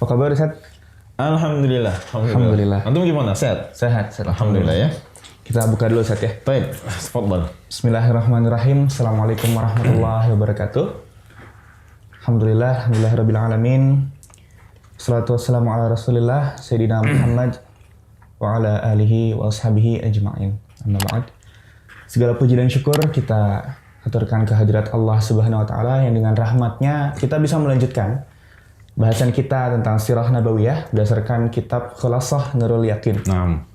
Apa kabar Ustaz? Alhamdulillah. Alhamdulillah. Antum gimana? Sehat? Sehat. Alhamdulillah ya. Kita buka dulu Ustaz ya. Baik, tafadhal. Bismillahirrahmanirrahim. Assalamualaikum warahmatullahi wabarakatuh. Alhamdulillah rabbil alamin. Wassalatu wassalamu ala Rasulillah Sayyidina Muhammad wa ala alihi wa ashabihi ajma'in. Amma ba'd. Segala puji dan syukur kita aturkan kehadirat Allah Subhanahu wa taala yang dengan rahmatnya kita bisa melanjutkan bahasan kita tentang sirah nabawiyah berdasarkan kitab Khulasah Nurul Yakin. Naam.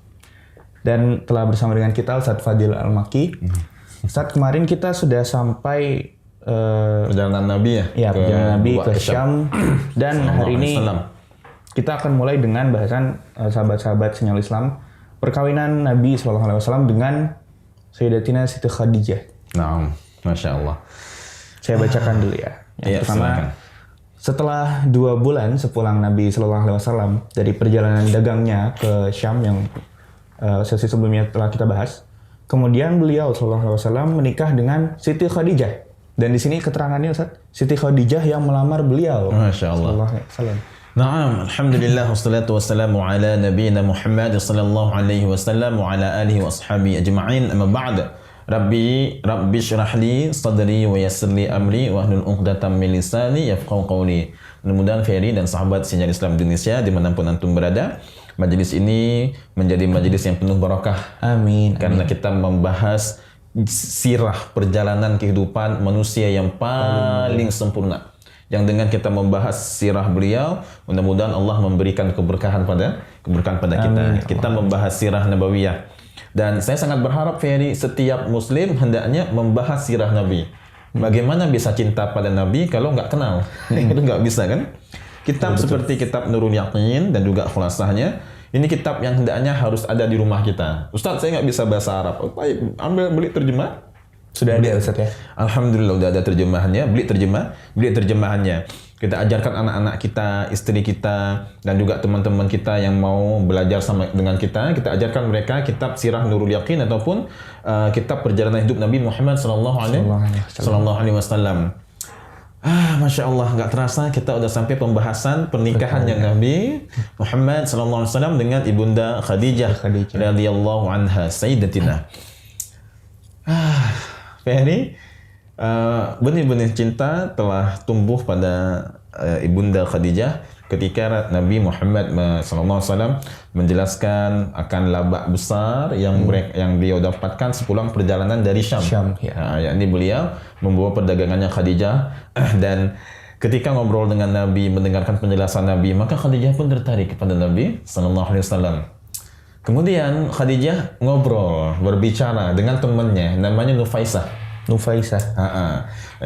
Dan telah bersama dengan kita Ustaz Fadil Al-Maki. Ustaz, kemarin kita sudah sampai Perjalanan Nabi ya? ya perjalanan Nabi ke Syam. Dan hari ini kita akan mulai dengan bahasan sahabat-sahabat sinyal Islam, perkawinan Nabi SAW dengan Sayyidatina Siti Khadijah. Naam, Masya Allah. Saya bacakan dulu ya. Yang pertama, silakan. setelah 2 bulan sepulang Nabi SAW dari perjalanan dagangnya ke Syam yang sesi sebelumnya telah kita bahas, kemudian beliau SAW menikah dengan Siti Khadijah. Dan di sini keterangannya Ustaz, Siti Khadijah yang melamar beliau. Masya Allah. SAW. Naam, alhamdulillah wassalatu wassalamu ala nabiyyina Muhammad sallallahu alaihi wasallam wa ala alihi wa ashabihi ajma'in. Amma ba'd. Rabbi syrah li sadri wa yassir li amri wa hlul 'uqdatam min lisani yafqahu qawli. Mudah-mudahan Ferry dan sahabat sinyal Islam Indonesia dimanapun antum berada, majelis ini menjadi majelis yang penuh barakah. Amin. Karena kita membahas sirah perjalanan kehidupan manusia yang paling sempurna. Yang dengan kita membahas sirah beliau, mudah-mudahan Allah memberikan keberkahan pada kita. Amin. Kita membahas sirah nabawiyah. Dan saya sangat berharap Ferry, setiap muslim hendaknya membahas sirah Nabi. Bagaimana bisa cinta pada Nabi kalau nggak kenal? Itu nggak bisa kan? Kitab seperti kitab Nurul Yakin dan juga Khulasahnya, ini kitab yang hendaknya harus ada di rumah kita. Ustaz, saya nggak bisa bahasa Arab. Baik, beli terjemah. Sudah ada Ustaz ya? Alhamdulillah udah ada terjemahannya. Beli terjemahannya. Kita ajarkan anak-anak kita, istri kita, dan juga teman-teman kita yang mau belajar sama dengan kita. Kita ajarkan mereka kitab Sirah Nurul Yakin ataupun kitab perjalanan hidup Nabi Muhammad sallallahu alaihi wasallam. Masya Allah, nggak terasa kita udah sampai pembahasan pernikahannya Nabi Muhammad sallallahu alaihi wasallam dengan ibunda Khadijah radhiyallahu anha sayyidatina. Ferry, benih-benih cinta telah tumbuh pada ibunda Khadijah ketika Nabi Muhammad SAW menjelaskan akan laba besar yang beliau dapatkan sepulang perjalanan dari Syam. Yakni beliau membawa perdagangannya Khadijah dan ketika ngobrol dengan Nabi, mendengarkan penjelasan Nabi, maka Khadijah pun tertarik kepada Nabi SAW. Kemudian Khadijah ngobrol, berbicara dengan temannya namanya Nufaisah.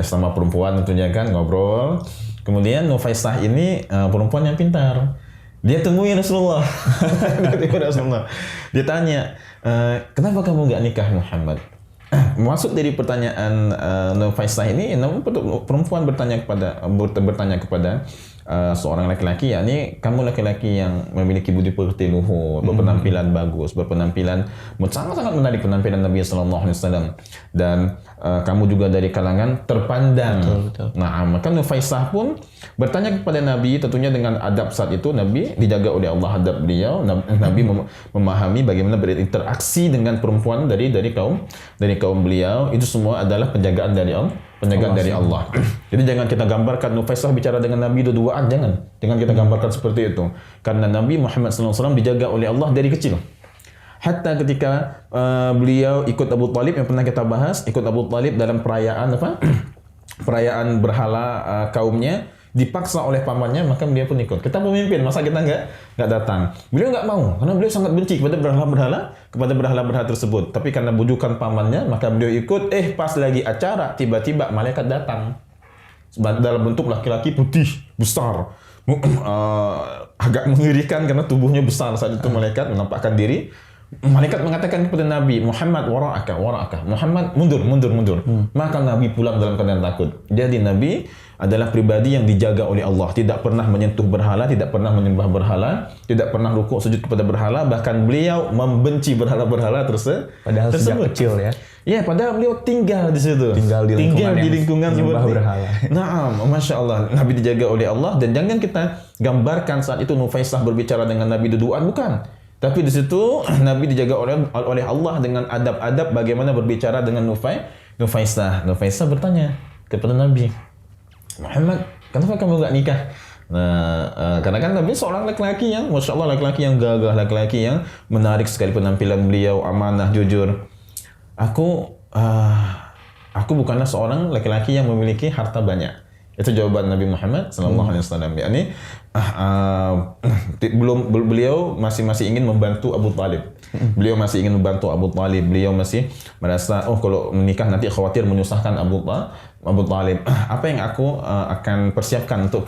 Sama perempuan tentunya kan, ngobrol. Kemudian Nufaisah ini perempuan yang pintar. Dia temui Rasulullah. Dia tanya, kenapa kamu nggak nikah Muhammad? Maksud dari pertanyaan Nufaisah ini, perempuan bertanya kepada seorang laki-laki, yakni kamu laki-laki yang memiliki budi pekerti luhur, berpenampilan bagus, berpenampilan sangat-sangat menarik penampilan Nabi Sallallahu Alaihi Wasallam, dan kamu juga dari kalangan terpandang. Betul. Nah, maka Nufaisah pun bertanya kepada Nabi, tentunya dengan adab saat itu Nabi dijaga oleh Allah adab beliau. Nabi memahami bagaimana berinteraksi dengan perempuan dari kaum beliau. Itu semua adalah penjagaan dari Allah. Jadi jangan kita gambarkan Nufaisah bicara dengan Nabi dua-duaan, jangan kita gambarkan seperti itu. Karena Nabi Muhammad SAW dijaga oleh Allah dari kecil. Hatta ketika beliau ikut Abu Talib yang pernah kita bahas, ikut Abu Talib dalam perayaan perayaan berhala kaumnya, dipaksa oleh pamannya, maka beliau pun ikut. Kita pemimpin, masa kita nggak datang? Beliau nggak mau, karena beliau sangat benci kepada berhala-berhala tersebut. Tapi karena bujukan pamannya, maka beliau ikut. Pas lagi acara, tiba-tiba malaikat datang dalam bentuk laki-laki putih besar, agak mengerikan karena tubuhnya besar. Saat itu malaikat menampakkan diri. Malaikat mengatakan kepada Nabi, Muhammad wara'aka, wara'aka. Muhammad mundur. Maka Nabi pulang dalam keadaan takut. Jadi Nabi adalah pribadi yang dijaga oleh Allah. Tidak pernah menyentuh berhala, tidak pernah menyembah berhala, tidak pernah rukuk sujud kepada berhala. Bahkan beliau membenci berhala-berhala Padahal sejak kecil ya. Ya, padahal beliau tinggal di situ. Tinggal di lingkungan seperti berhala. Naam, Masya Allah. Nabi dijaga oleh Allah. Dan jangan kita gambarkan saat itu Nufaisah berbicara dengan Nabi duduan, bukan. Tapi di situ Nabi dijaga oleh Allah dengan adab-adab bagaimana berbicara dengan Nufaisah. Nufaisah bertanya kepada Nabi, Muhammad, kenapa kamu gak nikah? Nah, karena kan Nabi seorang laki-laki yang, Masya Allah, laki-laki yang gagah, laki-laki yang menarik sekali penampilan beliau, amanah, jujur. Aku bukanlah seorang laki-laki yang memiliki harta banyak. Itu jawaban Nabi Muhammad SAW. Yani beliau masih ingin membantu Abu Talib. Beliau masih ingin membantu Abu Talib. Beliau masih merasa, kalau menikah nanti khawatir menyusahkan Abu Talib. Apa yang aku akan persiapkan untuk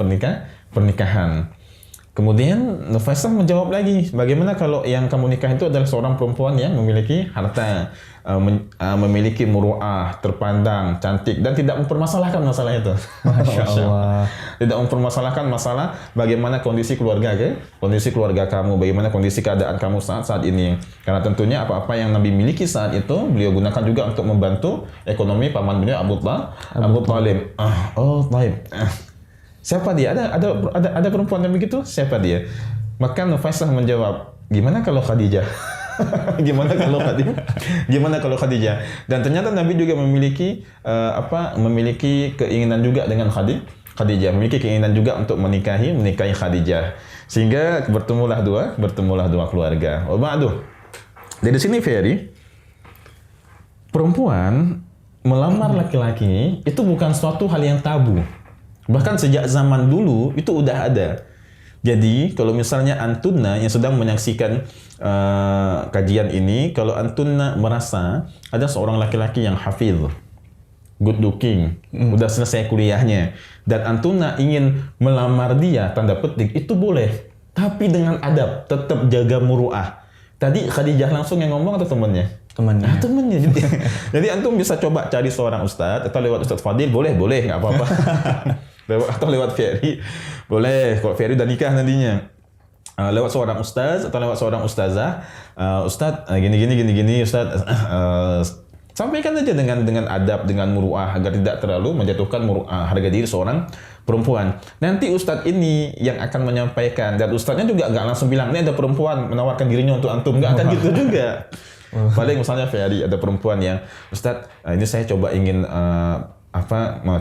pernikahan? Kemudian Nufaisah menjawab lagi, bagaimana kalau yang kamu nikah itu adalah seorang perempuan yang memiliki harta, memiliki muru'ah, terpandang, cantik, dan tidak mempermasalahkan masalah itu. Masya Allah. Tidak mempermasalahkan masalah bagaimana kondisi keluarga kamu, bagaimana kondisi keadaan kamu saat ini. Karena tentunya apa-apa yang Nabi miliki saat itu, beliau gunakan juga untuk membantu ekonomi paman beliau Abu Talib. Taib. Siapa dia? Ada perempuan yang begitu? Siapa dia? Maka Nufaisah menjawab, gimana kalau Khadijah? Gimana kalau Khadijah? Dan ternyata Nabi juga memiliki keinginan juga dengan Khadijah, memiliki keinginan juga untuk menikahi Khadijah. Sehingga bertemulah dua keluarga. Dari sini Ferry, perempuan melamar laki-laki itu bukan suatu hal yang tabu. Bahkan sejak zaman dulu itu udah ada. Jadi kalau misalnya antunna yang sedang menyaksikan kajian ini, kalau antunna merasa ada seorang laki-laki yang hafidh, good looking, udah selesai kuliahnya, dan antunna ingin melamar dia, tanda petik, itu boleh. Tapi dengan adab, tetap jaga muru'ah. Tadi Khadijah langsung yang ngomong atau temannya? Temannya. Jadi antum bisa coba cari seorang ustadz atau lewat Ustadz Fadil, boleh, nggak apa-apa. Atau lewat Ferry, boleh. Kalau Ferry udah nikah nantinya, lewat seorang ustadz atau lewat seorang ustazah, ustadz gini ustadz, sampaikan aja dengan adab, dengan muru'ah, agar tidak terlalu menjatuhkan harga diri seorang perempuan. Nanti ustadz ini yang akan menyampaikan, dan ustadznya juga nggak langsung bilang, ini ada perempuan menawarkan dirinya untuk antum, nggak akan gitu juga. Paling misalnya Ferry, ada perempuan yang, Ustadz, ini saya coba ingin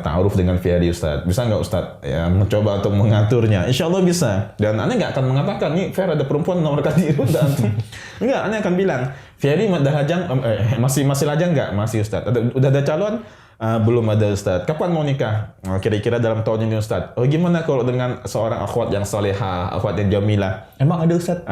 ta'aruf dengan Ferry, Ustadz. Bisa nggak Ustadz? Ya, mencoba untuk mengaturnya. Insya Allah bisa. Dan Anda nggak akan mengatakan, nih Ferry ada perempuan menawarkan diri Ustadz. Enggak, Anda akan bilang, Ferry masih lajang nggak? Masih Ustadz. Udah ada calon? Belum ada Ustadz. Kapan mau nikah? Kira-kira dalam tahun ini Ustadz. Oh, gimana kalau dengan seorang akhwat yang salehah, akhwat yang jamilah? Emang ada Ustadz?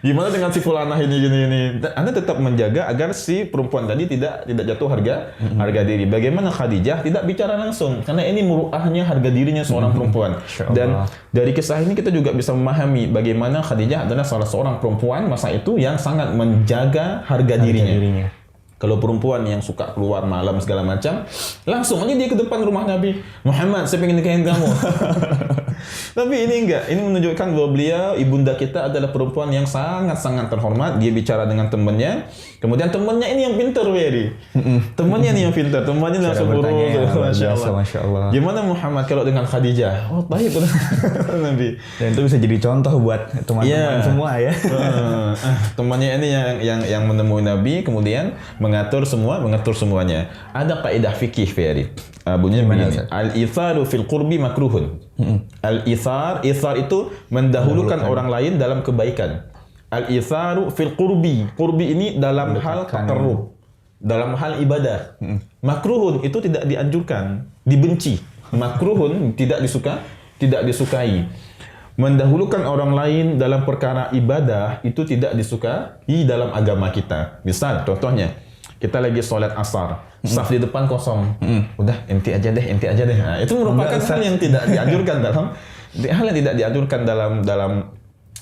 Gimana dengan si fulanah ini? Anda tetap menjaga agar si perempuan tadi tidak jatuh harga diri. Bagaimana Khadijah tidak bicara langsung? Karena ini muru'ahnya, harga dirinya seorang perempuan. Dan dari kisah ini kita juga bisa memahami bagaimana Khadijah adalah salah seorang perempuan masa itu yang sangat menjaga harga dirinya. Kalau perempuan yang suka keluar malam segala macam, langsung aja dia ke depan rumah Nabi. Muhammad, saya pengen nikahin kamu. Tapi ini enggak. Ini menunjukkan bahwa beliau, ibunda kita adalah perempuan yang sangat-sangat terhormat. Dia bicara dengan temannya. Kemudian temannya ini yang pintar, Weri. Temannya ini yang pintar. Temannya langsung Masya Allah. Gimana Muhammad kalau dengan Khadijah? Oh, baik. Nabi. Dan itu bisa jadi contoh buat teman-teman semua ya. Temannya ini yang menemui Nabi, kemudian mengatur semuanya. Ada kaidah fikih, Ferry. Bunyinya begini. Al-itharu fil qurbi makruhun. Al-ithar itu mendahulukan orang lain dalam kebaikan. Al-itharu fil qurbi. Qurbi ini dalam hal taqarrub, dalam hal ibadah. Makruhun itu tidak dianjurkan, dibenci. Makruhun tidak disukai. Mendahulukan orang lain dalam perkara ibadah itu tidak disukai dalam agama kita. Misal contohnya, kita lagi sholat asar, saf di depan kosong. Udah, enti aja deh. Nah, itu merupakan hal yang tidak dianjurkan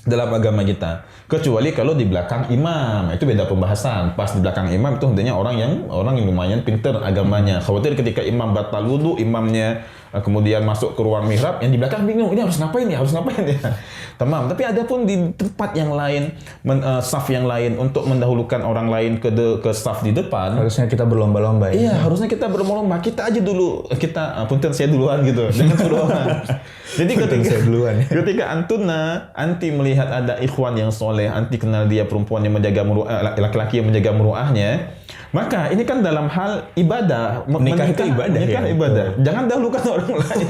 dalam agama kita. Kecuali kalau di belakang imam, itu beda pembahasan. Pas di belakang imam itu hendaknya orang yang lumayan pinter agamanya. Khawatir ketika imam batal wudu, imamnya kemudian masuk ke ruang mihrab, yang di belakang bingung, ini harus ngapain ya? Tamam. Tapi ada pun di tempat yang lain, saf yang lain untuk mendahulukan orang lain ke saf di depan. Harusnya kita berlomba-lomba ya. Iya, harusnya kita berlomba-lomba. Kita aja dulu, punten saya duluan gitu. Jangan suruh orang. Jadi ketika anti melihat ada ikhwan yang soleh, anti kenal dia perempuan yang menjaga laki-laki yang menjaga muruahnya, maka ini kan dalam hal ibadah. Menikah itu ibadah. Ibadah. Jangan dahulukan orang lain.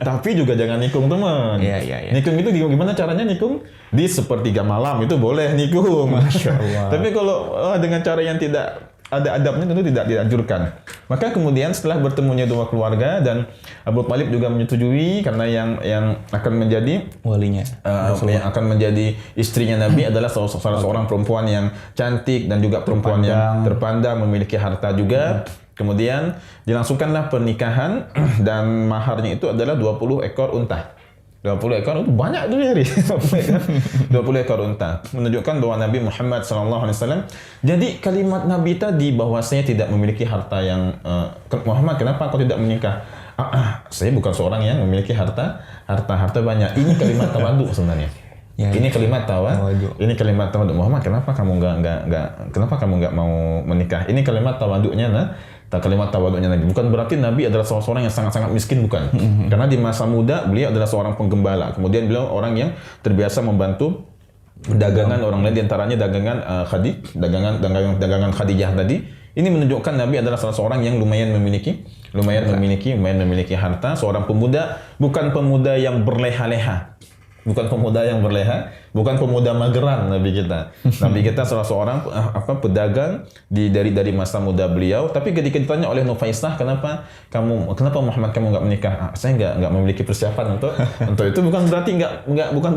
Tapi juga jangan nikung, teman. Iya. Nikung itu gimana caranya nikung? Di sepertiga malam itu boleh nikung. Masya Allah. Tapi kalau dengan cara yang tidak ada adabnya tentu tidak dianjurkan. Maka kemudian setelah bertemunya dua keluarga dan Abu Thalib juga menyetujui karena yang akan menjadi walinya, yang akan menjadi istrinya Nabi adalah salah seorang perempuan yang cantik dan juga perempuan yang terpandang, memiliki harta juga. Kemudian dilangsungkanlah pernikahan dan maharnya itu adalah 20 ekor unta. 20 ekor itu banyak tuh dari 20 ekor unta menunjukkan bahwa Nabi Muhammad SAW. Jadi kalimat Nabi tadi bahwasanya tidak memiliki harta yang Muhammad, kenapa kau tidak menikah? Saya bukan seorang yang memiliki harta banyak. Ini kalimat tawadu sebenarnya. Ini kalimat tawadu. Ini kalimat tawadu. Muhammad, kenapa kamu enggak mau menikah? Ini kalimat tawadunya kalimat tawaduknya Nabi. Bukan berarti Nabi adalah seorang yang sangat-sangat miskin, bukan. Karena di masa muda beliau adalah seorang penggembala. Kemudian beliau orang yang terbiasa membantu dagangan orang lain, diantaranya dagangan Khadijah tadi. Ini menunjukkan Nabi adalah salah seorang yang lumayan memiliki harta, seorang pemuda, bukan pemuda yang berleha-leha. Bukan pemuda mageran Nabi kita. Nabi kita salah seorang pedagang dari masa muda beliau. Tapi ketika ditanya oleh Nufaisah, kenapa Muhammad kamu enggak menikah? Saya enggak memiliki persiapan untuk itu. Bukan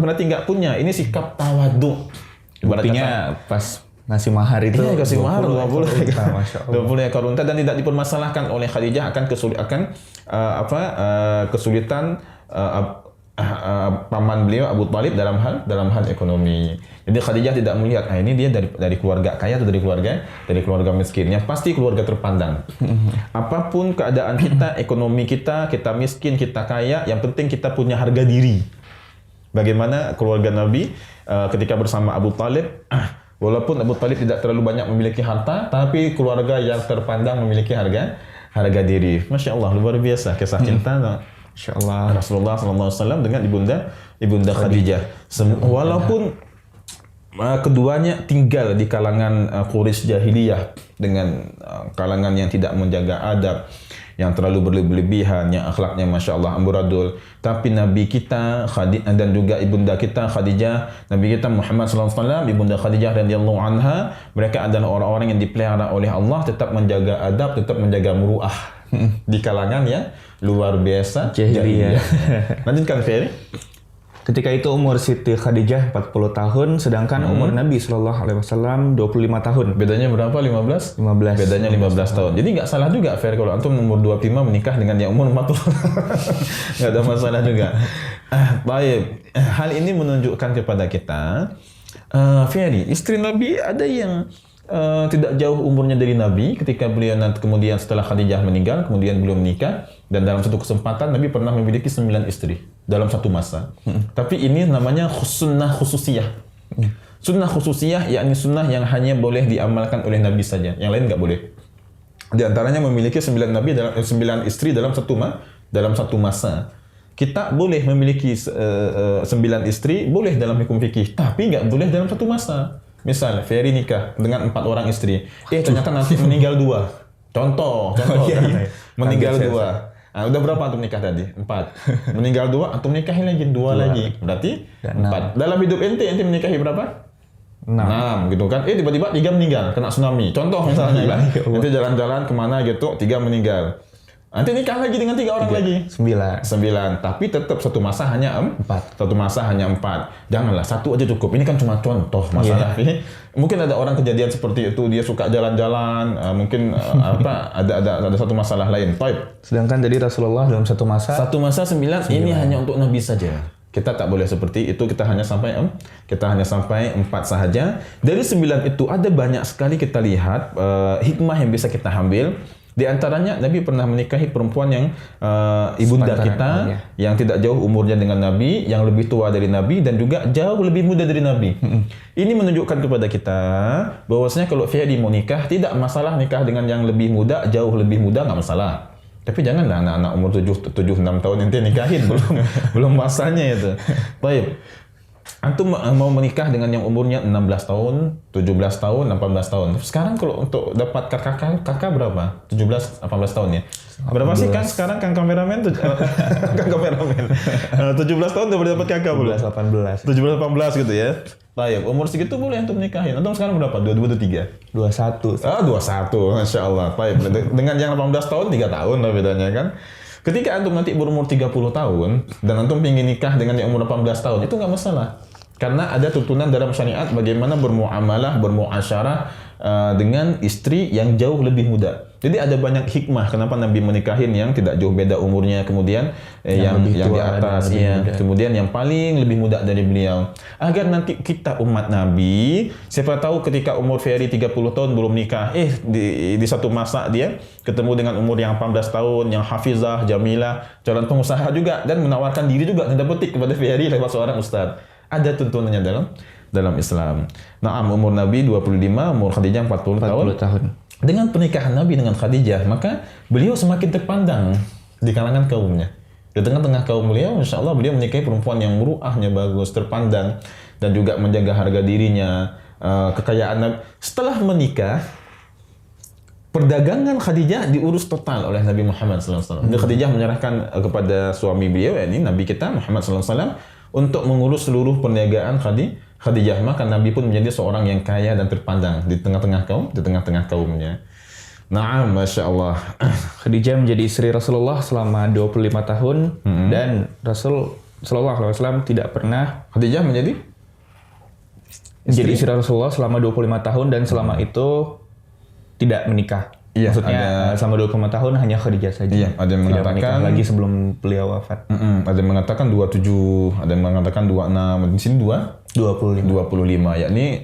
berarti enggak punya. Ini sikap tawadu. Buktinya pas ngasih mahar itu. Iya, kasih mahar 20 ekor unta dan tidak dipermasalahkan oleh Khadijah akan kesulitan paman beliau Abu Thalib dalam hal ekonomi. Jadi Khadijah tidak melihat ini dia dari keluarga kaya atau dari keluarga miskin. Yang pasti keluarga terpandang. Apapun keadaan kita, ekonomi kita miskin, kita kaya, yang penting kita punya harga diri. Bagaimana keluarga Nabi ketika bersama Abu Thalib, walaupun Abu Thalib tidak terlalu banyak memiliki harta, tapi keluarga yang terpandang memiliki harga diri. Masya Allah, luar biasa kisah cinta Insyaallah Rasulullah SAW dengan ibunda Khadijah. Walaupun keduanya tinggal di kalangan Quraisy jahiliyah dengan kalangan yang tidak menjaga adab, yang terlalu berlebihan, yang akhlaknya Masya Allah amburadul. Tapi Nabi kita dan juga ibunda kita Khadijah, Nabi kita Muhammad SAW, ibunda Khadijah radhiyallahu anha, mereka adalah orang-orang yang dipelihara oleh Allah, tetap menjaga adab, tetap menjaga muruah di kalangan yang luar biasa jahiliyah. Lanjutkan Ferry. Ketika itu umur Siti Khadijah 40 tahun, sedangkan umur Nabi SAW 25 tahun. Bedanya berapa? 15? Bedanya 15 tahun. Jadi nggak salah juga, Fer, kalau antum umur 25 menikah dengan yang umur 40. Nggak ada masalah juga. Baik. Hal ini menunjukkan kepada kita, Ferry, istri Nabi ada yang tidak jauh umurnya dari Nabi. Ketika beliau nanti kemudian setelah Khadijah meninggal, kemudian beliau menikah, dan dalam satu kesempatan Nabi pernah memiliki 9 istri dalam satu masa. Tapi ini namanya sunnah khususiyah. Sunnah khususiyah yakni sunnah yang hanya boleh diamalkan oleh Nabi saja, yang lain nggak boleh. Di antaranya memiliki 9 istri dalam satu masa. Kita boleh memiliki 9 istri, boleh dalam hukum fikih, tapi nggak boleh dalam satu masa. Misal, Ferry nikah dengan 4 orang istri. Ternyata nanti meninggal 2. Contoh kan? Meninggal 2. Udah berapa antum nikah tadi? 4. Meninggal 2, antum nikahi lagi 2 lagi. Berarti 4. Dalam hidup ente menikahi berapa? 6 gitu kan. Tiba-tiba 3 meninggal, kena tsunami. Contoh misalnya kan. Nanti jalan-jalan kemana gitu, 3 meninggal. Nanti nikah lagi dengan 3 orang lagi. 9. Tapi tetap satu masa hanya 4. Janganlah, 1 aja cukup. Ini kan cuma contoh masalah. Mungkin ada orang kejadian seperti itu, dia suka jalan-jalan, mungkin ada satu masalah lain. Sedangkan jadi Rasulullah dalam satu masa 9 ini hanya untuk Nabi saja. Kita tak boleh seperti itu, kita hanya sampai 4 sahaja. Dari 9 itu ada banyak sekali kita lihat hikmah yang bisa kita ambil. Di antaranya Nabi pernah menikahi perempuan yang ibunda Sepantaran, kita, ya. yang tidak jauh umurnya dengan Nabi, yang lebih tua dari Nabi dan juga jauh lebih muda dari Nabi. Ini menunjukkan kepada kita bahwasanya kalau Fiadi mau nikah, tidak masalah nikah dengan yang lebih muda, jauh lebih muda, nggak masalah. Tapi janganlah anak-anak umur 7-6 tahun nanti nikahin, belum masanya itu. Baik. Antum mau menikah dengan yang umurnya 16 tahun, 17 tahun, 18 tahun. Sekarang kalau untuk dapat kakak berapa? 17, 18 tahun ya. Berapa sih kan sekarang Kang kameramen? Kang kameramen. 17 tahun udah dapat kakak belum? 18. 17, 18 gitu ya. Baik, umur segitu boleh antum nikahin. Antum sekarang berapa? 22, 23? 21. 21, Masya Allah. Baik, dengan yang 18 tahun, 3 tahun lah bedanya kan. Ketika antum nanti berumur 30 tahun, dan antum ingin nikah dengan yang umur 18 tahun, itu nggak masalah. Karena ada tuntunan dalam syariat bagaimana bermuamalah, bermuasyarah dengan istri yang jauh lebih muda. Jadi ada banyak hikmah kenapa Nabi menikahin yang tidak jauh beda umurnya, kemudian yang di atas, kemudian yang paling lebih muda dari beliau. Agar nanti kita umat Nabi, siapa tahu ketika umur Ferry 30 tahun belum nikah, di satu masa dia ketemu dengan umur yang 18 tahun, yang hafizah, jamilah, calon pengusaha juga, dan menawarkan diri juga tanda petik kepada Ferry lewat seorang ustaz. Ada tuntunannya dalam Islam. Nah, umur Nabi 25, umur Khadijah 40 tahun. Dengan pernikahan Nabi dengan Khadijah, maka beliau semakin terpandang di kalangan kaumnya. Di tengah-tengah kaum beliau, insya Allah beliau menikahi perempuan yang muruahnya bagus, terpandang, dan juga menjaga harga dirinya, kekayaan Nabi. Setelah menikah, perdagangan Khadijah diurus total oleh Nabi Muhammad SAW. Khadijah menyerahkan kepada suami beliau, yakni Nabi kita Muhammad SAW, untuk mengurus seluruh perniagaan Khadijah. Maka Nabi pun menjadi seorang yang kaya dan terpandang di tengah-tengah kaumnya. Naam, Masya Allah. Khadijah menjadi istri Rasulullah selama 25 tahun dan Rasul Sallallahu Alaihi Wasallam tidak pernah. Khadijah menjadi istri Rasulullah selama 25 tahun dan selama itu tidak menikah. Iya, maksudnya selama 25 tahun hanya Khadijah saja. Iya, ada yang tidak mengatakan menikah lagi sebelum beliau wafat. Ada yang mengatakan 27, ada yang mengatakan 26, di sini 25, yakni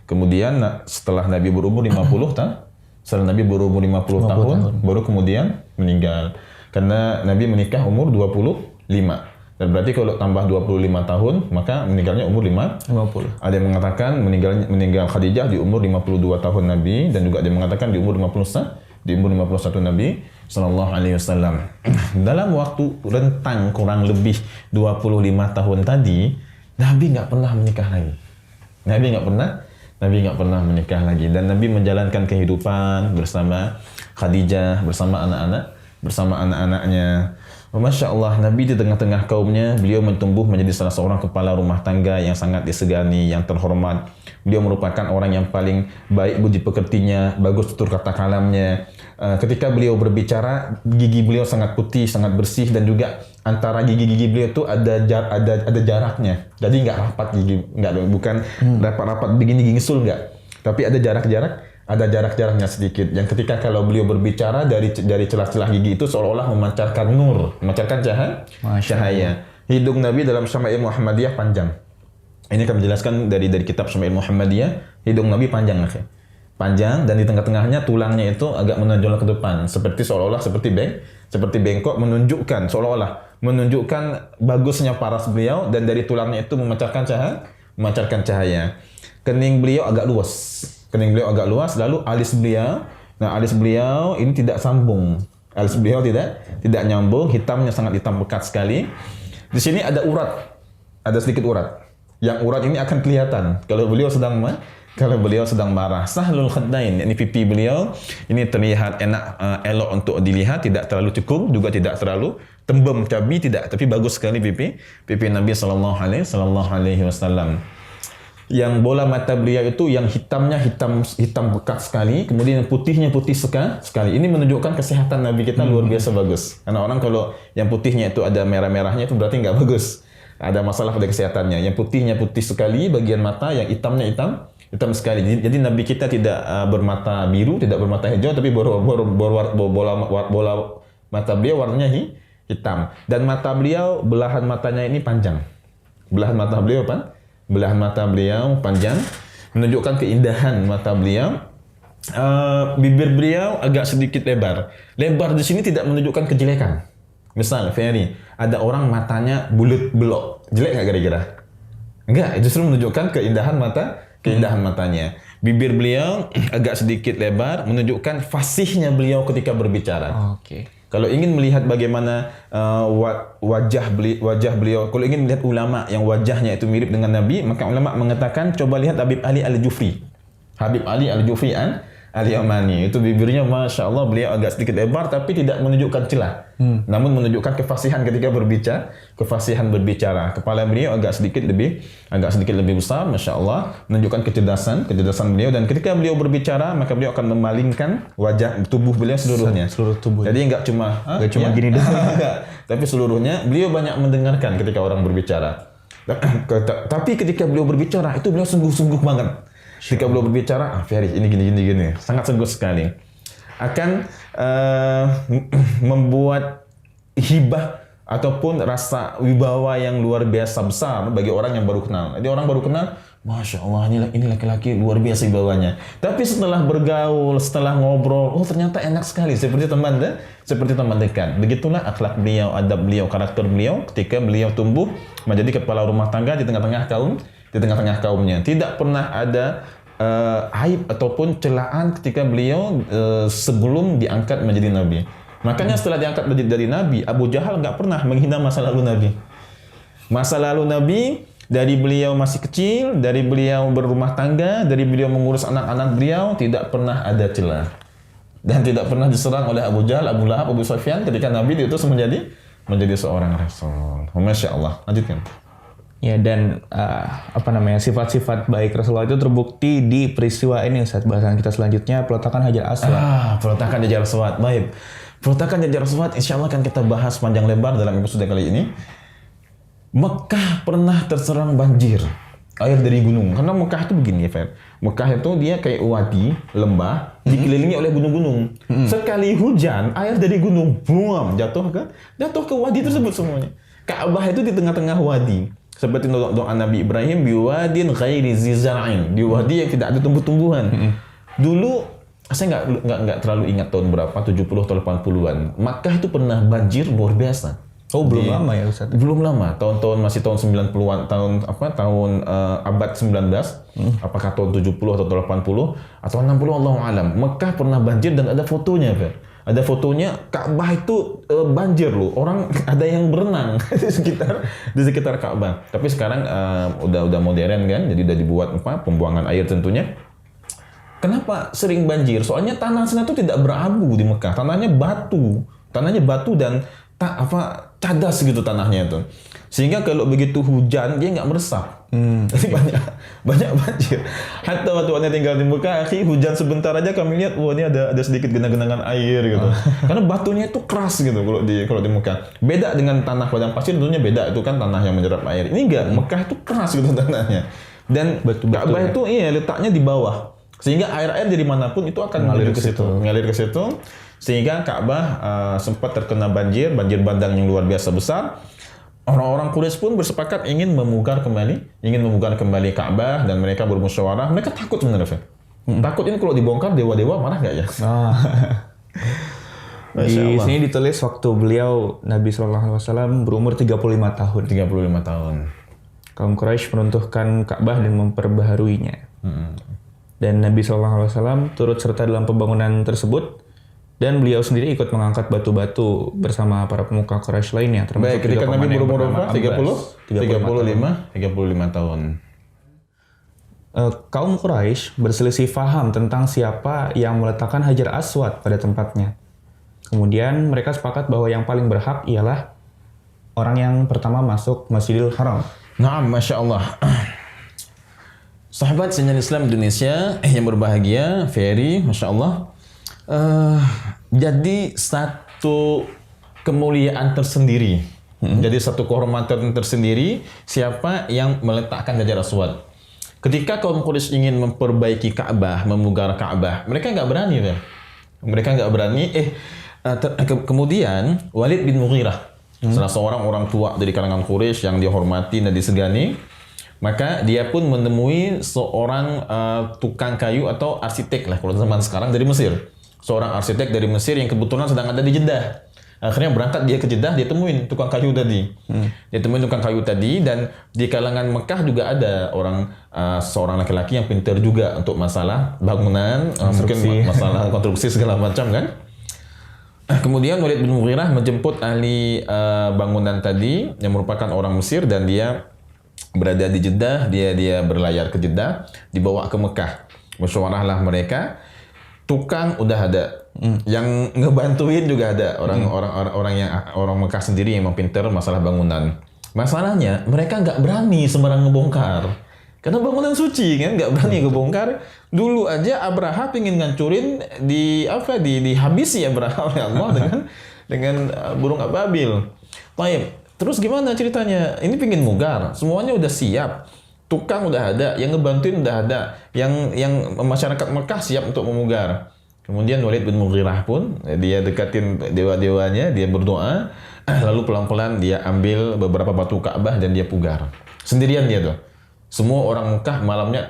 kemudian setelah Nabi berumur 50 setelah Nabi berumur 50 tahun, baru kemudian meninggal. Karena Nabi menikah umur 25. Dan berarti kalau tambah 25 tahun, maka meninggalnya umur 50. Ada yang mengatakan meninggal Khadijah di umur 52 tahun Nabi, dan juga ada yang mengatakan di umur 51 Nabi sallallahu alaihi wasallam. Dalam waktu rentang kurang lebih 25 tahun tadi, Nabi nggak pernah menikah lagi. Nabi nggak pernah menikah lagi, dan Nabi menjalankan kehidupan bersama Khadijah, bersama anak-anaknya. Masya Allah, Nabi di tengah-tengah kaumnya, beliau tumbuh menjadi salah seorang kepala rumah tangga yang sangat disegani, yang terhormat. Beliau merupakan orang yang paling baik budi pekertinya, bagus tutur kata kalamnya. Ketika beliau berbicara, gigi beliau sangat putih, sangat bersih, dan juga antara gigi-gigi beliau itu ada jaraknya. Jadi nggak rapat gigi, bukan rapat-rapat begini gigi sul nggak. Tapi ada jarak-jaraknya sedikit. Yang ketika kalau beliau berbicara dari celah-celah gigi itu seolah-olah memancarkan nur, memancarkan cahaya. Hidung Nabi dalam Syama'il Muhammadiyah panjang. Ini kami jelaskan dari kitab Syama'il Muhammadiyah, hidung Nabi panjang, panjang, dan di tengah-tengahnya tulangnya itu agak menonjol ke depan, seolah-olah seperti bengkok, menunjukkan bagusnya paras beliau, dan dari tulangnya itu memancarkan cahaya. Kening beliau agak luas, lalu alis beliau ini tidak sambung. Alis beliau tidak nyambung, hitamnya sangat hitam pekat sekali. Di sini ada sedikit urat. Yang urat ini akan kelihatan kalau beliau sedang marah. Sahlul khaddain, ini pipi beliau ini terlihat elok untuk dilihat, tidak terlalu cekung, juga tidak terlalu tembem, cabi, tidak, tapi bagus sekali pipi Nabi sallallahu alaihi wasallam. Yang bola mata beliau itu yang hitamnya hitam pekat sekali, kemudian yang putihnya putih sekali. Ini menunjukkan kesehatan Nabi kita luar biasa bagus. Karena orang kalau yang putihnya itu ada merah-merahnya itu berarti nggak bagus. Ada masalah pada kesehatannya. Yang putihnya putih sekali bagian mata, yang hitamnya hitam sekali. Jadi Nabi kita tidak bermata biru, tidak bermata hijau, tapi bola mata beliau warnanya hitam. Dan mata beliau, belahan matanya ini panjang. Belahan mata beliau apa? Belahan mata beliau panjang, menunjukkan keindahan mata beliau. Bibir beliau agak sedikit lebar. Lebar di sini tidak menunjukkan kejelekan. Misal, Ferry, ada orang matanya bulat belok. Jelek nggak kira-kira? Enggak, justru menunjukkan keindahan matanya. Bibir beliau agak sedikit lebar, menunjukkan fasihnya beliau ketika berbicara. Oke. Kalau ingin melihat bagaimana wajah beliau, kalau ingin melihat ulama yang wajahnya itu mirip dengan Nabi, maka ulama mengatakan coba lihat Habib Ali Al-Jufri. Habib Ali Al-Jufri Al-Yamani. Itu bibirnya Masya Allah, beliau agak sedikit lebar tapi tidak menunjukkan celah. Namun menunjukkan kefasihan ketika berbicara. Kepala beliau agak sedikit lebih besar, Masya Allah, menunjukkan kecerdasan beliau. Dan ketika beliau berbicara, maka beliau akan memalingkan wajah tubuh beliau seluruhnya. Seluruh tubuh. Jadi enggak cuma gini doang. tapi seluruhnya beliau banyak mendengarkan ketika orang berbicara. Tapi ketika beliau berbicara, itu beliau sungguh-sungguh banget. Ketika beliau berbicara, Ferry, ini gini. Sangat sungguh sekali. Akan membuat hibah ataupun rasa wibawa yang luar biasa besar bagi orang yang baru kenal. Jadi orang baru kenal, Masya Allah, ini laki-laki luar biasa wibawanya. Tapi setelah bergaul, setelah ngobrol, oh ternyata enak sekali, seperti teman dekat. Begitulah akhlak beliau, adab beliau, karakter beliau ketika beliau tumbuh menjadi kepala rumah tangga di tengah-tengah kaumnya. Tidak pernah ada aib ataupun celaan ketika beliau sebelum diangkat menjadi Nabi. Makanya setelah diangkat dari Nabi, Abu Jahal nggak pernah menghina masa lalu Nabi. Masa lalu Nabi, dari beliau masih kecil, dari beliau berumah tangga, dari beliau mengurus anak-anak beliau, tidak pernah ada celah. Dan tidak pernah diserang oleh Abu Jahal, Abu Lahab, Abu Sufyan ketika Nabi diutus menjadi seorang Rasul. Masya Allah. Lanjutkan. Ya, dan sifat-sifat baik Rasulullah itu terbukti di peristiwa ini, Ustaz. Bahasan kita selanjutnya, peletakan Hajar Aswad. Peletakan Hajar Aswad. Baik. Peletakan Hajar Aswad insya Allah akan kita bahas panjang lebar dalam episode kali ini. Mekah pernah terserang banjir air dari gunung. Karena Mekah itu begini ya, Fer. Mekah itu dia kayak wadi, lembah, dikelilingi oleh gunung-gunung. Sekali hujan, air dari gunung buam jatuh ke wadi tersebut semuanya. Ka'bah itu di tengah-tengah wadi. Seperti doa Nabi Ibrahim, biwadin ghairi zizar'in, di wadi yang tidak ada tumbuh-tumbuhan. Dulu saya nggak terlalu ingat tahun berapa, 70 atau 80-an. Makkah itu pernah banjir luar biasa. Oh, belum lama ya, Ustaz? Belum lama, masih tahun 90-an, tahun abad 19. Apakah tahun 70 atau 80 atau 60, Allahu alam. Mekah pernah banjir dan ada fotonya, Fer. Ada fotonya, Ka'bah itu banjir loh. Orang ada yang berenang di sekitar Ka'bah. Tapi sekarang udah modern kan, jadi udah dibuat pembuangan air tentunya. Kenapa sering banjir? Soalnya tanah sana itu tidak berabu di Mekah. Tanahnya batu dan cadas gitu tanahnya itu. Sehingga kalau begitu hujan dia nggak meresap. Jadi banyak banjir. Hatta waktu anda tinggal di Mekah, hujan sebentar aja kami lihat, wah ini ada sedikit genangan air gitu. Karena batunya itu keras gitu kalau di Mekah. Beda dengan tanah padang pasir, tentunya beda, itu kan tanah yang menyerap air. Ini enggak, Mekah itu keras gitu tanahnya. Dan Ka'bah itu letaknya di bawah. Sehingga air-air dari manapun itu akan mengalir ke situ. Sehingga Ka'bah sempat terkena banjir bandang yang luar biasa besar. Orang-orang Quraisy pun bersepakat ingin memugar kembali Ka'bah, dan mereka bermusyawarah. Mereka takut sebenarnya. Takut ini kalau dibongkar dewa-dewa marah nggak ya? Di sini ditulis waktu beliau Nabi SAW berumur 35 tahun. 35 tahun. Kaum Quraisy meruntuhkan Ka'bah dan memperbaharuinya. Dan Nabi SAW turut serta dalam pembangunan tersebut. Dan beliau sendiri ikut mengangkat batu-batu bersama para pemuka Quraisy lainnya. Baik, ketika Nabi berumur berapa? 35 tahun. Kaum Quraisy berselisih faham tentang siapa yang meletakkan Hajar Aswad pada tempatnya. Kemudian mereka sepakat bahwa yang paling berhak ialah orang yang pertama masuk Masjidil Haram. Naam, Masya Allah. Sahabat Sinyal Islam Indonesia yang berbahagia, Ferry, Masya Allah. Jadi satu kemuliaan tersendiri, jadi satu kehormatan tersendiri siapa yang meletakkan Hajar Aswad. Ketika kaum Quraisy ingin memperbaiki Ka'bah, memugar Ka'bah, mereka nggak berani, ya. Mereka nggak berani. Kemudian Walid bin Mughirah salah seorang orang tua dari kalangan Quraisy yang dihormati dan disegani, maka dia pun menemui seorang tukang kayu atau arsitek lah kalau zaman sekarang dari Mesir. Seorang arsitek dari Mesir yang kebetulan sedang ada di Jeddah. Akhirnya berangkat dia ke Jeddah, dia temuin tukang kayu tadi. Dia temuin tukang kayu tadi, dan di kalangan Mekah juga ada seorang laki-laki yang pintar juga untuk masalah bangunan, mungkin masalah konstruksi segala macam kan. Kemudian Walid bin Mughirah menjemput ahli bangunan tadi yang merupakan orang Mesir, dan dia berada di Jeddah, dia berlayar ke Jeddah, dibawa ke Mekah. Musyawarahlah mereka. Tukang udah ada, yang ngebantuin juga ada, orang Mekah sendiri yang memang pintar masalah bangunan. Masalahnya mereka nggak berani sembarang ngebongkar, karena bangunan suci kan, nggak berani ngebongkar. Dulu aja Abraha pengen ngancurin dihabisi Abraha oleh Allah dengan burung ababil. Baik, terus gimana ceritanya? Ini pengen mugar, semuanya udah siap. Tukang udah ada, yang ngebantuin udah ada, yang masyarakat Mekah siap untuk memugar. Kemudian Walid bin Mughirah pun dia dekatin dewa-dewanya, dia berdoa, lalu pelan-pelan dia ambil beberapa batu Ka'bah dan dia pugar. Sendirian dia tuh. Semua orang Mekah malamnya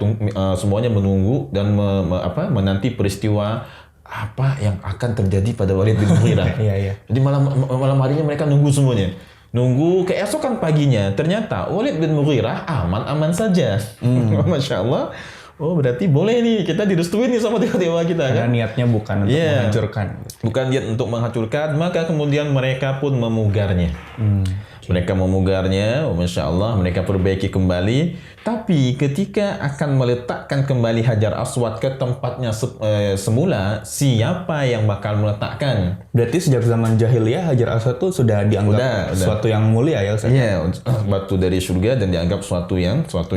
semuanya menunggu dan menanti peristiwa apa yang akan terjadi pada Walid bin Mughirah. Jadi malam harinya mereka nunggu semuanya. Nunggu keesokan paginya, ternyata Walid bin Mughirah aman-aman saja. Masya Allah. Oh, berarti boleh nih, kita direstuin nih sama dewa-dewa kita. Karena kan? niatnya bukan untuk menghancurkan. Bukan niat untuk menghancurkan, maka kemudian mereka pun memugarnya. Mereka memugarnya, Masya Allah, mereka perbaiki kembali. Tapi ketika akan meletakkan kembali Hajar Aswad ke tempatnya semula, siapa yang bakal meletakkan? Berarti sejak zaman jahiliyah Hajar Aswad itu sudah dianggap suatu yang mulia ya Ustaz? Iya, batu dari surga dan dianggap suatu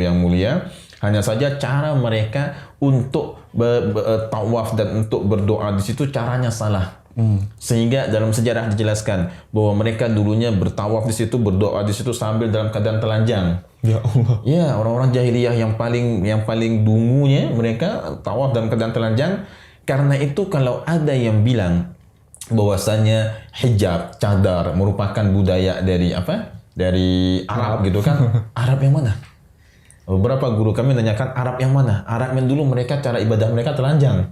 yang mulia. Hanya saja cara mereka untuk tawaf dan untuk berdoa di situ caranya salah. Sehingga dalam sejarah dijelaskan bahwa mereka dulunya bertawaf di situ, berdoa di situ sambil dalam keadaan telanjang. Ya Allah. Ya, orang-orang jahiliyah yang paling dungunya mereka tawaf dalam keadaan telanjang. Karena itu kalau ada yang bilang bahwasanya hijab, cadar merupakan budaya dari Arab gitu kan. Arab yang mana? Beberapa guru kami nanyakan Arab yang mana? Arab yang dulu mereka cara ibadah mereka telanjang.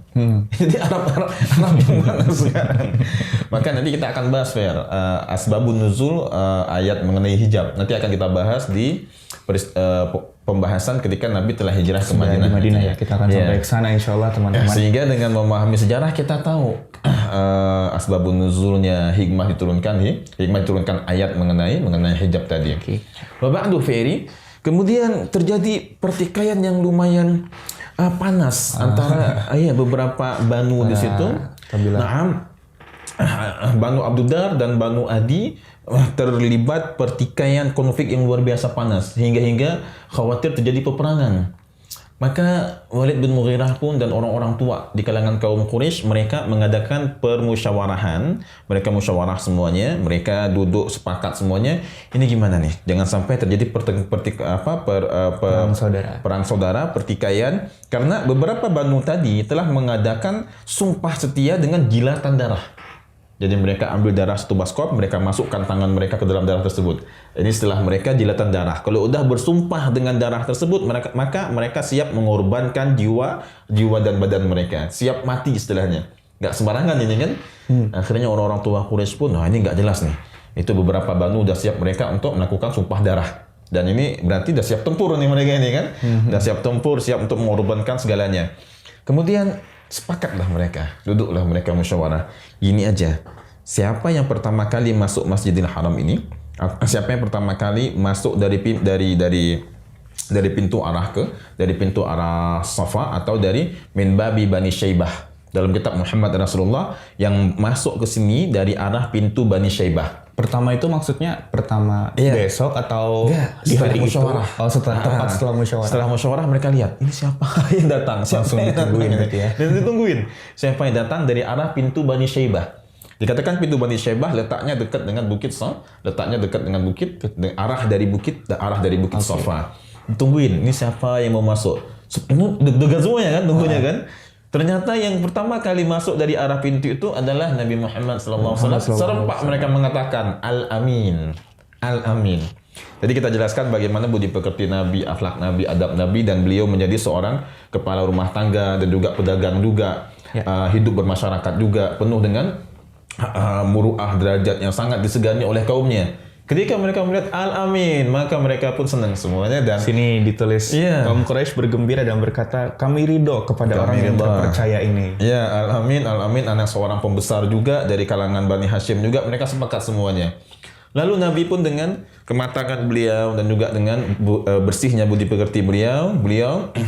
Jadi Arab yang mana sekarang? Maka nanti kita akan bahas asbabun nuzul ayat mengenai hijab. Nanti akan kita bahas di pembahasan ketika Nabi telah hijrah ke Madinah. Di Madinah ya, kita akan sampai ke sana insyaallah teman-teman. Sehingga dengan memahami sejarah kita tahu asbabun nuzulnya hikmah diturunkan ayat mengenai hijab tadi. Wa ba'du Ferry. Kemudian terjadi pertikaian yang lumayan panas antara beberapa banu di situ. Naam, Banu Abduddar dan Banu Adi terlibat pertikaian konflik yang luar biasa panas hingga khawatir terjadi peperangan. Maka Walid bin Mughirah pun dan orang-orang tua di kalangan kaum Quraisy mereka mengadakan permusyawarahan. Mereka musyawarah semuanya, mereka duduk sepakat semuanya. Ini gimana nih? Jangan sampai terjadi perang saudara, pertikaian, karena beberapa banu tadi telah mengadakan sumpah setia dengan jilatan darah. Jadi mereka ambil darah satu baskop, mereka masukkan tangan mereka ke dalam darah tersebut. Ini setelah mereka jilatan darah. Kalau udah bersumpah dengan darah tersebut, maka mereka siap mengorbankan jiwa dan badan mereka. Siap mati istilahnya. Nggak sembarangan ini kan. Akhirnya orang-orang tua Quraisy pun, ini nggak jelas nih. Itu beberapa banu udah siap mereka untuk melakukan sumpah darah. Dan ini berarti udah siap tempur nih mereka ini kan. Udah siap tempur, siap untuk mengorbankan segalanya. Kemudian sepakatlah mereka, duduklah mereka musyawarah. Gini aja, siapa yang pertama kali masuk Masjidil Haram ini? Siapa yang pertama kali masuk dari pintu arah Safa atau dari min babi Bani Syaibah? Dalam kitab Muhammad Rasulullah yang masuk ke sini dari arah pintu Bani Syaibah. Pertama itu maksudnya besok atau di hari itu? Oh, tepat setelah musyawarah. Setelah musyawarah mereka lihat, ini siapa yang datang? Langsung ditungguin gitu ya. Dan ditungguin. Siapa yang datang dari arah pintu Bani Syaibah. Dikatakan pintu Bani Syaibah letaknya dekat dengan bukit arah dari bukit Safa. Ditungguin, ini siapa yang mau masuk? Deg-degan semuanya kan, tunggunya kan. Ternyata yang pertama kali masuk dari arah pintu itu adalah Nabi Muhammad SAW. Serempak mereka mengatakan Al-Amin. Al-Amin. Jadi kita jelaskan bagaimana budi pekerti Nabi, akhlak Nabi, adab Nabi, dan beliau menjadi seorang kepala rumah tangga dan juga pedagang juga, hidup bermasyarakat juga, penuh dengan muruah derajat yang sangat disegani oleh kaumnya. Ketika mereka melihat Al-Amin, maka mereka pun senang semuanya. Dan sini ditulis kaum Quraisy bergembira dan berkata, kami ridho kepada orang yang terpercaya ini. Ya, Al-Amin, Al-Amin anak seorang pembesar juga dari kalangan Bani Hashim juga, mereka sepakat semuanya. Lalu Nabi pun dengan kematangan beliau dan juga dengan bersihnya budi pekerti beliau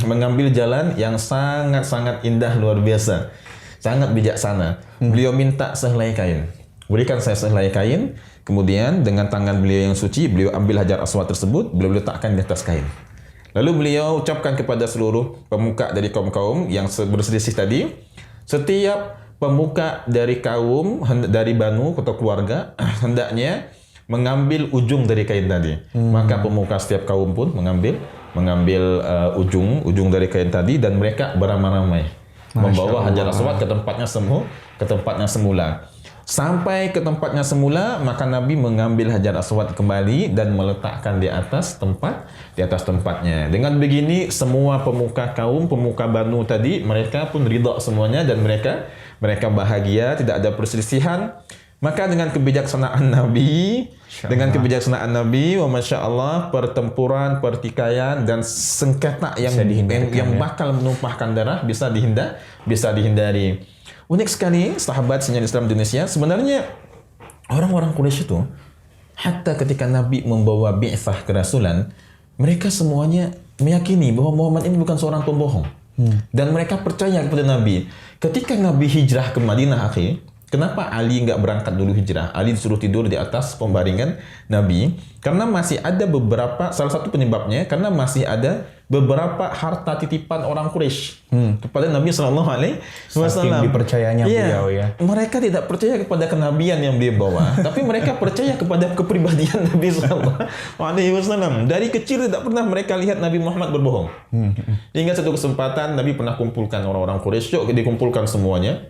mengambil jalan yang sangat-sangat indah, luar biasa, sangat bijaksana. Beliau minta sehelai kain. Berikan saya sehelai kain. Kemudian dengan tangan beliau yang suci, beliau ambil Hajar Aswad tersebut, beliau letakkan di atas kain. Lalu beliau ucapkan kepada seluruh pemuka dari kaum-kaum yang berselisih tadi, setiap pemuka dari kaum, dari Banu atau keluarga, hendaknya mengambil ujung dari kain tadi. Maka pemuka setiap kaum pun mengambil ujung dari kain tadi, dan mereka beramai-ramai membawa Hajar Aswad ke tempatnya semula. Sampai ke tempatnya semula, maka Nabi mengambil Hajar Aswad kembali dan meletakkan di atas tempatnya. Dengan begini, semua pemuka Banu tadi, mereka pun ridha semuanya, dan mereka bahagia, tidak ada perselisihan. Maka dengan kebijaksanaan Nabi, wa masya Allah, pertempuran, pertikaian, dan sengketa yang bakal menumpahkan darah bisa dihindari. Unik sekali, sahabat sinyal Islam Indonesia. Sebenarnya orang-orang Quraisy itu, hatta ketika Nabi membawa bi'tsah kerasulan, mereka semuanya meyakini bahwa Muhammad ini bukan seorang pembohong. Dan mereka percaya kepada Nabi. Ketika Nabi hijrah ke Madinah, kenapa Ali nggak berangkat dulu hijrah? Ali disuruh tidur di atas pembaringan Nabi. Karena masih ada salah satu penyebabnya, karena masih ada beberapa harta titipan orang Quraisy kepada Nabi Sallallahu Alaihi Wasallam. Saking dipercayanya beliau ya. Mereka tidak percaya kepada kenabian yang beliau bawa, tapi mereka percaya kepada kepribadian Nabi Sallallahu Alaihi Wasallam. Dari kecil tidak pernah mereka lihat Nabi Muhammad berbohong. Hingga satu kesempatan Nabi pernah kumpulkan orang-orang Quraisy, dikumpulkan semuanya.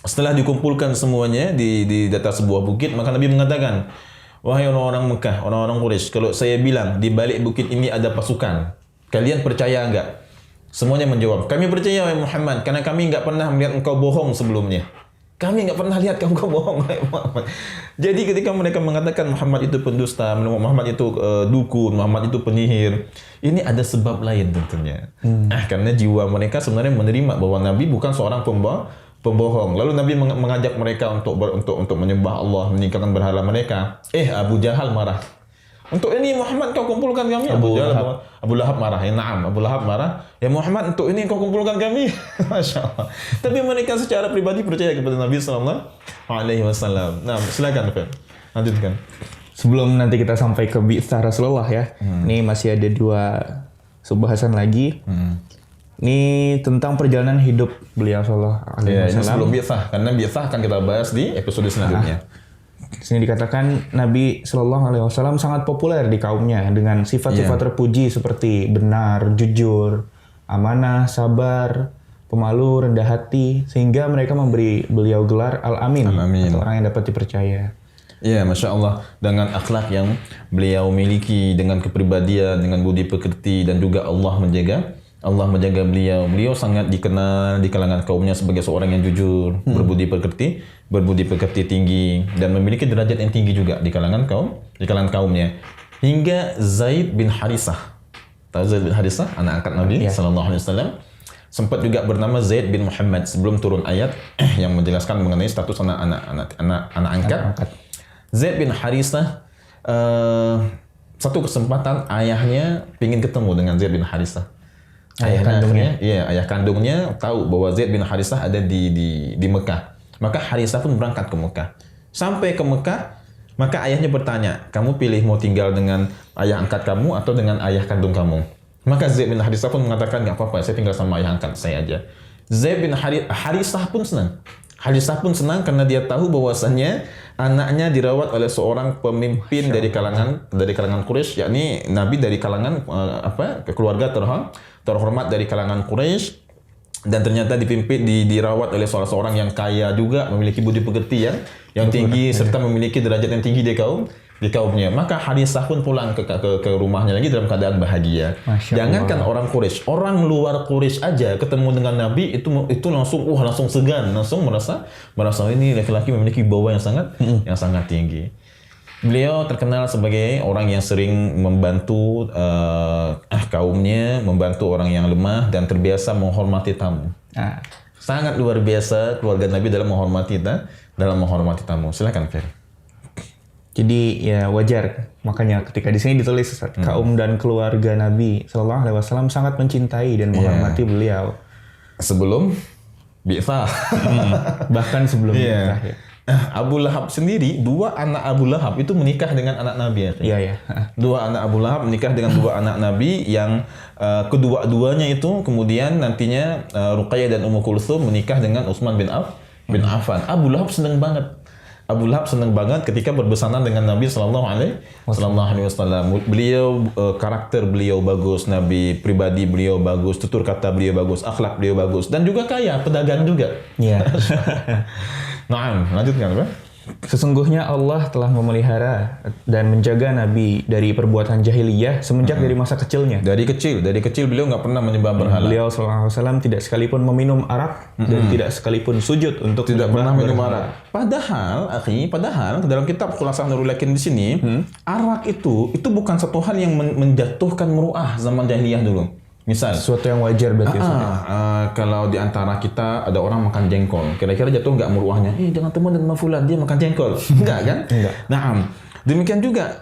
Setelah dikumpulkan semuanya di atas sebuah bukit, maka Nabi mengatakan, wahai orang-orang Mekah, orang-orang Quraisy, kalau saya bilang di balik bukit ini ada pasukan, kalian percaya enggak? Semuanya menjawab, kami percaya wahai Muhammad, karena kami enggak pernah melihat engkau bohong sebelumnya. Kami enggak pernah lihat engkau bohong wahai Muhammad. Jadi ketika mereka mengatakan Muhammad itu pendusta, Muhammad itu dukun, Muhammad itu penyihir, ini ada sebab lain tentunya. Karena jiwa mereka sebenarnya menerima bahwa Nabi bukan seorang pembohong. Lalu Nabi mengajak mereka untuk menyembah Allah, meninggalkan berhala mereka. Abu Jahal marah. Untuk ini Muhammad kau kumpulkan kami. Abu Lahab marah. Ya na'am, Abu Lahab marah. Ya Muhammad, untuk ini kau kumpulkan kami. Masya Allah. Tapi mereka secara pribadi percaya kepada Nabi Sallallahu Alaihi Wasallam. Nah, silakan Pak. Lanjutkan. Sebelum nanti kita sampai ke bi'tsah Rasulullah ya. Ini masih ada 2 pembahasan lagi. Ini tentang perjalanan hidup beliau Sallallahu Alaihi Wasallam. Ini sebelum bi'tsah, karena bi'tsah akan kita bahas di episode selanjutnya. Di sini dikatakan Nabi Sallallahu Alaihi Wasallam sangat populer di kaumnya dengan sifat-sifat terpuji seperti benar, jujur, amanah, sabar, pemalu, rendah hati, sehingga mereka memberi beliau gelar Al-Amin, atau orang yang dapat dipercaya. Ya, Masya Allah, dengan akhlak yang beliau miliki, dengan kepribadian, dengan budi pekerti, dan juga Allah menjaga beliau. Beliau sangat dikenal di kalangan kaumnya sebagai seorang yang jujur, berbudi pekerti tinggi, dan memiliki derajat yang tinggi juga di kalangan kaumnya. Hingga Zaid bin Harisah, tahu Zaid bin Harisah, anak angkat Nabi Sallallahu Alaihi Wasallam, sempat juga bernama Zaid bin Muhammad sebelum turun ayat yang menjelaskan mengenai status anak angkat. Zaid bin Harisah, satu kesempatan ayahnya ingin ketemu dengan Zaid bin Harisah. Ayah kandungnya tahu bahwa Zaid bin Harisah ada di Mekah. Maka Harisah pun berangkat ke Mekah. Sampai ke Mekah, maka ayahnya bertanya, kamu pilih mau tinggal dengan ayah angkat kamu atau dengan ayah kandung kamu? Maka Zaid bin Harisah pun mengatakan, nggak apa-apa, saya tinggal sama ayah angkat saya aja. Zaid bin Harisah pun senang. Harisah pun senang karena dia tahu bahwasannya anaknya dirawat oleh seorang pemimpin dari kalangan Quraisy, yakni Nabi dari kalangan keluarga terhormat dari kalangan Quraisy, dan ternyata dipimpin dirawat oleh seorang yang kaya juga, memiliki budi pekerti yang tinggi serta memiliki derajat yang tinggi di kaumnya. Maka Harisah pun pulang ke rumahnya lagi dalam keadaan bahagia. Jangankan orang Quraisy, orang luar Quraisy aja ketemu dengan Nabi itu langsung segan, langsung merasa ini laki-laki memiliki wibawa yang sangat tinggi. Beliau terkenal sebagai orang yang sering membantu kaumnya, membantu orang yang lemah dan terbiasa menghormati tamu. Sangat luar biasa keluarga Nabi dalam menghormati tamu. Silakan Fer. Jadi ya wajar, makanya ketika di sini ditulis kaum dan keluarga Nabi Shallallahu Alaihi Wasallam sangat mencintai dan menghormati beliau. Sebelum bi'tsah, bahkan sebelum bi'tsah. Ya. Abu Lahab sendiri, dua anak Abu Lahab itu menikah dengan anak Nabi. Iya. Dua anak Abu Lahab menikah dengan dua anak Nabi yang kedua-duanya itu kemudian nantinya Ruqayyah dan Ummu Kulsum menikah dengan Utsman bin Affan. Abu Lahab senang banget ketika berbesanan dengan Nabi Sallallahu Alaihi Wasallam. Beliau karakter beliau bagus, Nabi pribadi beliau bagus, tutur kata beliau bagus, akhlak beliau bagus, dan juga kaya, pedagang juga. Iya. Nah, lanjutkan Pak. Sesungguhnya Allah telah memelihara dan menjaga Nabi dari perbuatan jahiliyah semenjak dari masa kecilnya. Dari kecil beliau nggak pernah menyembah berhala. Beliau SAW tidak sekalipun meminum arak dan tidak sekalipun sujud untuk tidak pernah minum arak. Padahal dalam kitab Khulasah Nurul Yakin di sini, arak itu bukan satu hal yang menjatuhkan muruah zaman jahiliyah dulu. Misal, sesuatu yang wajar berarti. Kalau di antara kita ada orang makan jengkol, kira-kira jatuh nggak muruahnya? Jangan teman dengan fulan, dia makan jengkol. Enggak kan? Enggak. Nah, demikian juga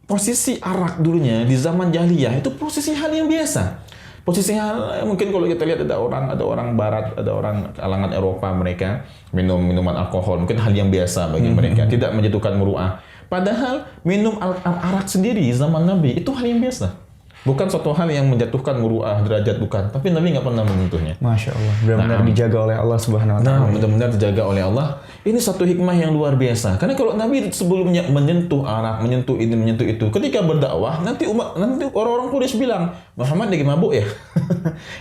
posisi arak dulunya di zaman jahiliyah itu posisi hal yang biasa. Posisi hal mungkin kalau kita lihat ada orang barat, ada orang kalangan Eropa, mereka minum minuman alkohol, mungkin hal yang biasa bagi mereka, tidak menjatuhkan muruah. Padahal minum arak sendiri zaman Nabi itu hal yang biasa. Bukan suatu hal yang menjatuhkan muruah derajat, bukan. Tapi Nabi nggak pernah menyentuhnya. Masya Allah, benar-benar dijaga oleh Allah Subhanahu Wa Taala. Benar-benar dijaga oleh Allah. Ini satu hikmah yang luar biasa. Karena kalau Nabi sebelumnya menyentuh arak, menyentuh ini, menyentuh itu, ketika berdakwah nanti orang-orang Quraisy bilang Muhammad lagi mabuk ya.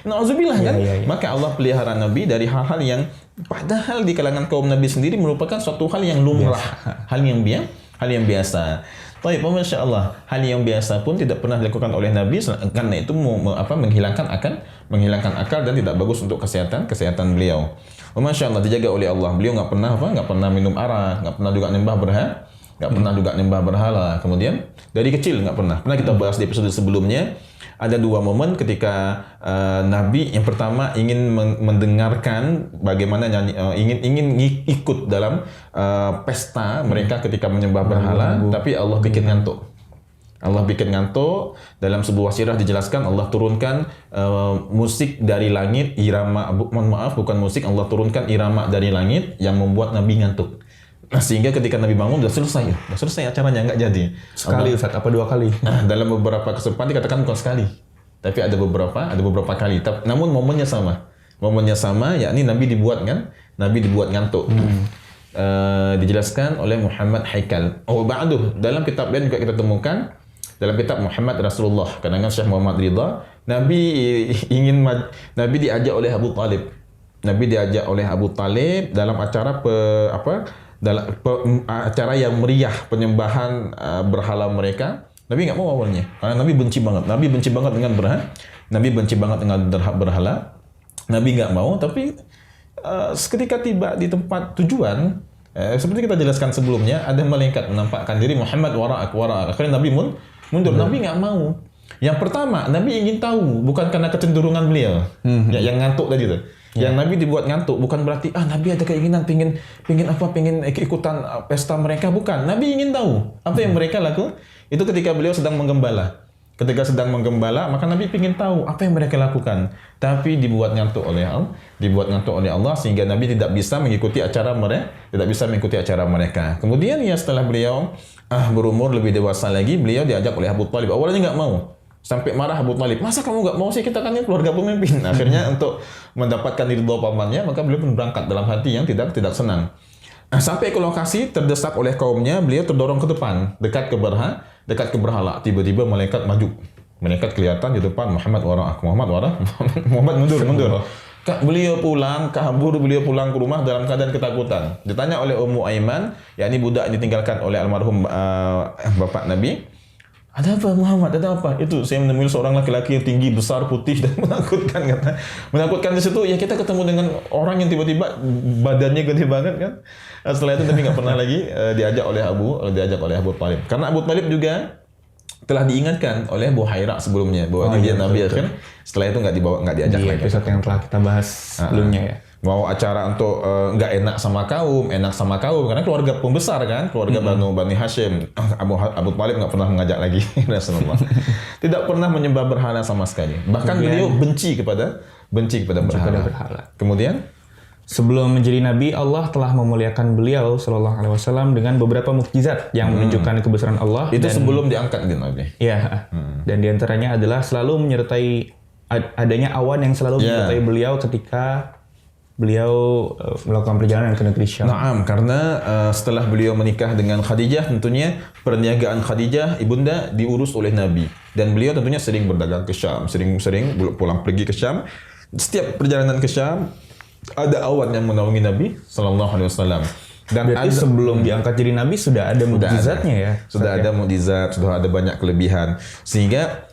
Nauzubillah kan? Ya. Maka Allah pelihara Nabi dari hal-hal yang padahal di kalangan kaum Nabi sendiri merupakan suatu hal yang lumrah, hal yang biasa. Baik, Masya Allah, hal yang biasa pun tidak pernah dilakukan oleh Nabi karena itu menghilangkan akal dan tidak bagus untuk kesehatan beliau. Masya Allah, dijaga oleh Allah. Beliau nggak pernah minum arak, nggak pernah juga nyembah berhala. Kemudian dari kecil nggak pernah. Pernah kita bahas di episode sebelumnya. Ada dua momen ketika Nabi yang pertama ingin mendengarkan bagaimana ingin ikut dalam pesta mereka ketika menyembah berhala, tapi Allah bikin ngantuk. Dalam sebuah sirah dijelaskan Allah turunkan musik dari langit, bukan musik, Allah turunkan irama dari langit yang membuat Nabi ngantuk. Sehingga ketika Nabi bangun udah selesai acaranya, nggak jadi. Sekali Ustaz, apa dua kali? Dalam beberapa kesempatan dikatakan bukan sekali, tapi ada beberapa kali. Namun momennya sama, yakni Nabi dibuat ngantuk. Dijelaskan oleh Muhammad Haikal. Dalam kitab lain juga kita temukan dalam kitab Muhammad Rasulullah karangan Syekh Muhammad Ridha, Nabi diajak oleh Abu Talib dalam acara acara yang meriah penyembahan berhala mereka. Nabi nggak mau awalnya karena Nabi benci banget dengan berhala. Nabi nggak mau, tapi ketika tiba di tempat tujuan, seperti kita jelaskan sebelumnya, ada malaikat menampakkan diri, Muhammad wara'ak. Akhirnya Nabi mundur. Nabi nggak mau. Yang pertama, Nabi ingin tahu, bukan karena kecenderungan beliau yang ngantuk tadi tuh. Yang Nabi dibuat ngantuk bukan berarti Nabi ada keinginan pengen ikutan pesta mereka, bukan. Nabi ingin tahu apa yang mereka lakukan. Itu ketika beliau sedang menggembala. Maka Nabi ingin tahu apa yang mereka lakukan. Tapi dibuat ngantuk oleh Allah sehingga Nabi tidak bisa mengikuti acara mereka. Kemudian setelah beliau berumur lebih dewasa lagi, beliau diajak oleh Abu Talib. Awalnya nggak mau. Sampai marah Abu Talib, masa kamu nggak mau sih, kita kan keluarga pemimpin. Akhirnya untuk mendapatkan ridho pamannya, maka beliau pun berangkat dalam hati yang tidak senang. Sampai ke lokasi, terdesak oleh kaumnya, beliau terdorong ke depan, dekat ke berhala. Tiba-tiba malaikat maju. Malaikat kelihatan di depan, Muhammad wara'ak, Muhammad wara'ak, Muhammad mundur. Kak, beliau pulang ke rumah dalam keadaan ketakutan. Ditanya oleh Ummu Aiman, yakni budak yang ditinggalkan oleh almarhum bapak Nabi, ada apa Muhammad? Ada apa? Itu saya menemui seorang laki-laki yang tinggi, besar, putih dan menakutkan, kata. Menakutkan di situ ya kita ketemu dengan orang yang tiba-tiba badannya gede banget kan. Setelah itu Nabi nggak pernah lagi diajak oleh Abu Thalib. Karena Abu Thalib juga telah diingatkan oleh Buhairah sebelumnya bahwa dia Nabi akhir. Setelah itu nggak diajak di lagi. episode yang telah kita bahas sebelumnya ya. Mau acara untuk nggak enak sama kaum karena keluarga pembesar kan, keluarga Bani Hashim. Abu Thalib nggak pernah mengajak lagi Rasulullah. Tidak pernah menyembah berhala sama sekali. Bahkan beliau benci kepada berhala. Kemudian sebelum menjadi nabi, Allah telah memuliakan beliau sallallahu alaihi wasallam dengan beberapa mukjizat yang menunjukkan kebesaran Allah. Itu sebelum diangkat di Nabi. Ya. Dan diantaranya adalah selalu menyertai adanya awan yang selalu menyertai beliau ketika beliau melakukan perjalanan ke negeri Syam. Naam, karena setelah beliau menikah dengan Khadijah, tentunya perniagaan Khadijah ibunda diurus oleh Nabi, dan beliau tentunya sering berdagang ke Syam, sering pulang pergi ke Syam. Setiap perjalanan ke Syam ada awan yang menaungi Nabi sallallahu alaihi wasallam. Dan berarti sebelum diangkat jadi nabi sudah ada mukjizatnya ya. Sudah ada mukjizat, sudah ada banyak kelebihan, sehingga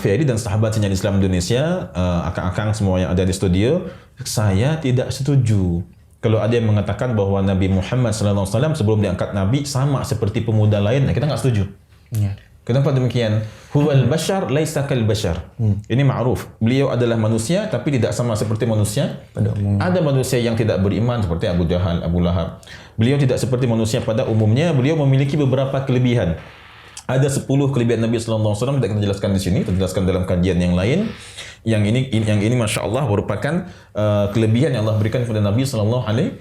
Ferry dan sahabat sinyal Islam Indonesia, akang-akang semua yang ada di studio, saya tidak setuju kalau ada yang mengatakan bahwa Nabi Muhammad SAW sebelum diangkat Nabi sama seperti pemuda lain. Nah, kita nggak setuju. Ya. Kenapa demikian? Huwal bashar laisa kal bashar. Ini ma'ruf. Beliau adalah manusia tapi tidak sama seperti manusia pada umumnya. Ada manusia yang tidak beriman seperti Abu Jahal, Abu Lahab. Beliau tidak seperti manusia pada umumnya. Beliau memiliki beberapa kelebihan. Ada 10 kelebihan Nabi sallallahu alaihi wasallam, tidak kita jelaskan di sini, kita jelaskan dalam kajian yang lain. Yang ini Masya Allah merupakan kelebihan yang Allah berikan kepada Nabi sallallahu alaihi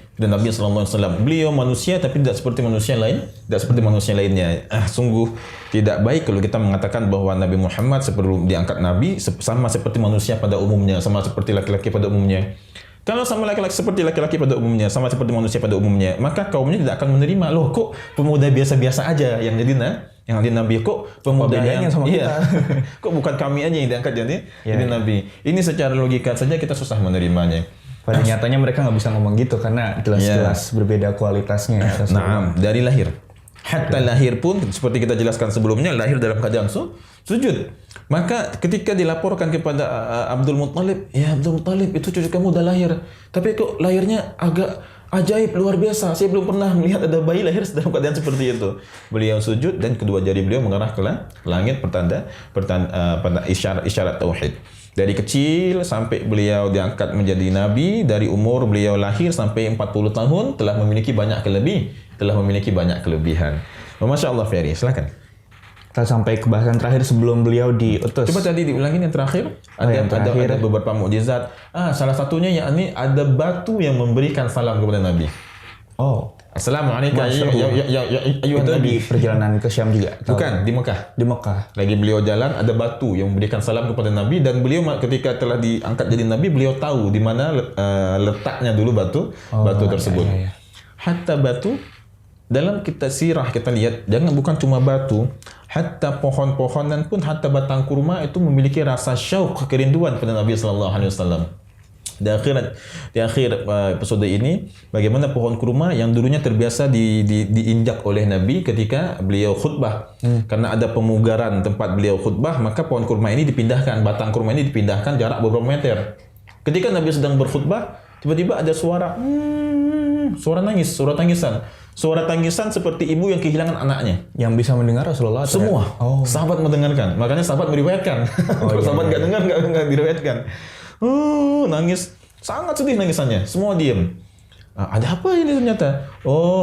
wasallam. Beliau manusia tapi tidak seperti manusia lain, tidak seperti manusia lainnya. Sungguh tidak baik kalau kita mengatakan bahwa Nabi Muhammad sebelum diangkat Nabi sama seperti manusia pada umumnya, sama seperti laki-laki pada umumnya. Kalau sama laki-laki seperti laki-laki pada umumnya, sama seperti manusia pada umumnya, maka kaumnya tidak akan menerima. Loh, kok pemuda biasa-biasa aja yang jadi Nabi, kok pemuda yang sama kita. Kok bukan kami aja yang diangkat jadi Nabi. Ini secara logika saja kita susah menerimanya. Pada nyatanya mereka nggak bisa ngomong gitu karena jelas-jelas berbeda kualitasnya. Nah, dari lahir. Hatta lahir pun seperti kita jelaskan sebelumnya, lahir dalam keadaan sujud. Maka ketika dilaporkan kepada Abdul Muttalib, ya Abdul Muttalib itu cucu kamu udah lahir, tapi kok lahirnya agak ajaib, luar biasa. Saya belum pernah melihat ada bayi lahir dalam keadaan seperti itu. Beliau sujud dan kedua jari beliau mengarah ke langit, pertanda isyarat tauhid. Dari kecil sampai beliau diangkat menjadi nabi, dari umur beliau lahir sampai 40 tahun telah memiliki banyak kelebihan. Masya Allah, Ferry, silakan. Kita sampai ke bahasan terakhir sebelum beliau diutus. Coba tadi diulangin yang terakhir. Ada beberapa mukjizat. Salah satunya yakni ada batu yang memberikan salam kepada Nabi. Oh. Assalamualaikum ayuhan Nabi. Nabi. Di perjalanan ke Syam juga? Bukan, di Mekah. Di Mekah. Lagi beliau jalan, ada batu yang memberikan salam kepada Nabi, dan beliau ketika telah diangkat jadi Nabi, beliau tahu di mana letaknya dulu batu tersebut. Iya. Hatta batu, dalam kita sirah kita lihat, bukan cuma batu, hatta pohon-pohonan pun, hatta batang kurma itu memiliki rasa syauq, kerinduan pada Nabi sallallahu alaihi wasallam. Di akhir episode ini, bagaimana pohon kurma yang dulunya terbiasa diinjak oleh Nabi ketika beliau khutbah. Karena ada pemugaran tempat beliau khutbah, maka pohon kurma ini dipindahkan, batang kurma ini dipindahkan jarak beberapa meter. Ketika Nabi sedang berkhutbah, tiba-tiba ada suara tangisan. Suara tangisan seperti ibu yang kehilangan anaknya. Yang bisa mendengar Rasulullah? Semua. Sahabat mendengarkan. Makanya sahabat meriwayatkan. Kalau sahabat nggak dengar, nggak diriwayatkan. Nangis. Sangat sedih nangisannya. Semua diam. Ada apa ini ternyata?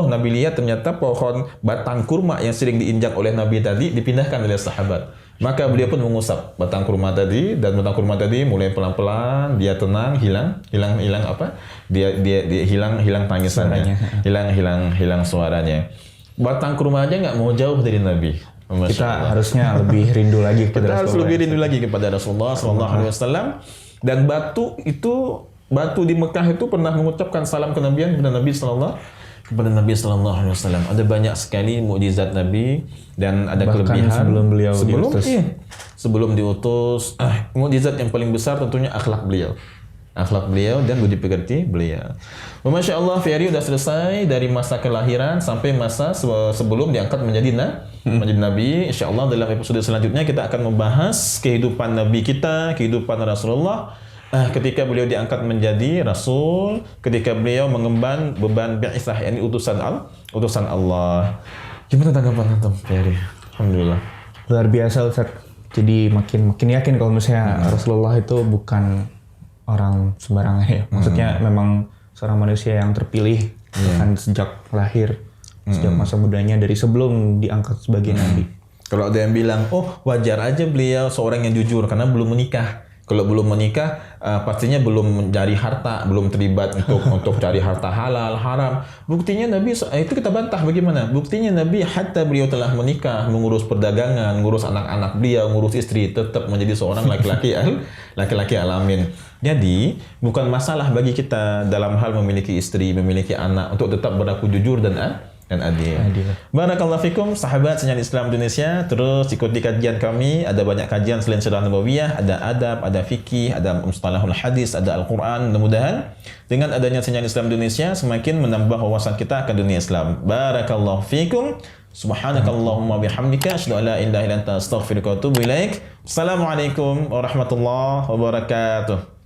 Nabi lihat ternyata pohon batang kurma yang sering diinjak oleh Nabi tadi dipindahkan oleh sahabat. Maka beliau pun mengusap batang kurma tadi, dan batang kurma tadi mulai pelan-pelan dia tenang, hilang apa? Dia hilang tangisannya, hilang suaranya. Batang kurma aja nggak mau jauh dari Nabi. Kita harusnya lebih rindu lagi kepada Rasulullah. Kita harus lebih rindu lagi kepada Rasulullah sallallahu alaihi wasallam. Dan batu di Mekah itu pernah mengucapkan salam kenabian kepada Nabi sallallahu kepada Nabi Sallallahu Alaihi Wasallam. Ada banyak sekali mukjizat Nabi dan ada Bahkan kelebihan sebelum beliau diutus. sebelum diutus. Mukjizat yang paling besar tentunya akhlak beliau. Akhlak beliau dan budi pekerti beliau. Masya Allah, Ferry sudah selesai dari masa kelahiran sampai masa sebelum diangkat menjadi menjadi Nabi. Insya Allah dalam episode selanjutnya kita akan membahas kehidupan Nabi kita, kehidupan Rasulullah. Ketika beliau diangkat menjadi Rasul, ketika beliau mengemban beban bi'itsah, yakni utusan Allah. Gimana tanggapan antum, Ferry? Alhamdulillah. Luar biasa Ustaz. Jadi makin yakin kalau misalnya Rasulullah itu bukan orang sembarangan ya. Maksudnya memang seorang manusia yang terpilih bahkan sejak lahir, sejak masa mudanya, dari sebelum diangkat sebagai nabi. Kalau ada yang bilang, oh wajar aja beliau seorang yang jujur karena belum menikah. Kalau belum menikah, pastinya belum mencari harta, belum terlibat untuk cari harta halal, haram. Buktinya Nabi, itu kita bantah bagaimana? Buktinya Nabi hatta beliau telah menikah, mengurus perdagangan, mengurus anak-anak beliau, mengurus istri, tetap menjadi seorang laki-laki alamin. Jadi, bukan masalah bagi kita dalam hal memiliki istri, memiliki anak, untuk tetap berlaku jujur dan adil. Barakallahu fikum, sahabat Sinyal Islam Indonesia. Terus ikuti kajian kami. Ada banyak kajian selain Sirah Nabawiyah, ada adab, ada fikih, ada mustalahul hadis, ada Al-Quran. Mudah-mudahan dengan adanya Sinyal Islam Indonesia semakin menambah wawasan kita akan dunia Islam. Barakallahu fikum. Subhanakallahumma bihamdika asyhadu an la ilaha illa anta astaghfiruka wa atubu ilaik. Assalamualaikum warahmatullahi wabarakatuh.